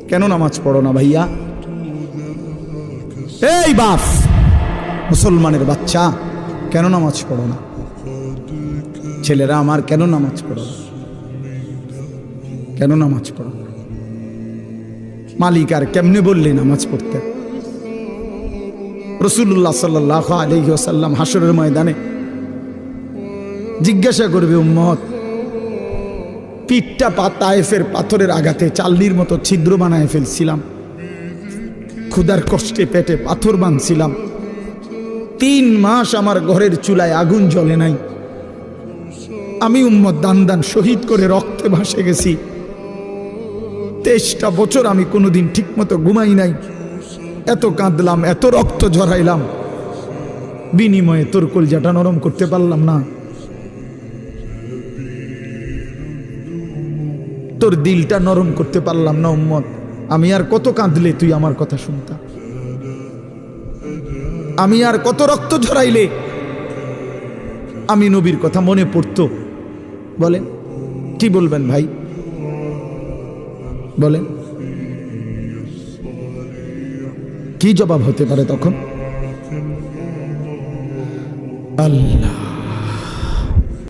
কেন নামাজ পড়ো না ভাইয়া? এই বাপ, মুসলমানের বাচ্চা, কেন নামাজ পড়ো না? ছেলেরা আমার, কেন নামাজ পড়ো না? কেন নামাজ পড়ো না? মালিক আর কেমনে বললে নামাজ পড়তে? রাসূলুল্লাহ সাল্লাল্লাহু আলাইহি ওয়াসাল্লাম হাসরের ময়দানে জিজ্ঞাসা করবে, উম্মত, পিঠটা তায়েফের পাথরের আঘাতে চালনির মতো ছিদ্র বানায় ফেলছিলাম, ক্ষুধার কষ্টে পেটে পাথর বাঁধছিলাম, 3 মাস আমার ঘরের চুলায় আগুন জ্বলে নাই, আমি উম্মত দান দান শহীদ করে রক্তে ভাসে গেছি, 23টা বছর আমি কোনোদিন ঠিক মতো ঘুমাই নাই, এত কাঁদলাম, এত রক্ত ঝরাইলাম, বিনিময়ে তোর কলজাটা নরম করতে পারলাম না, তোর দিলটা নরম করতে পারলাম না উম্মত। আমি আর কত কাঁদলে তুই আমার কথা শুনতা? আমি আর কত রক্ত ঝরাইলে আমি নবীর কথা মনে পড়তো? বলেন, কি বলবেন ভাই? বলেন, কি জবাব হতে পারে তখন? আল্লাহ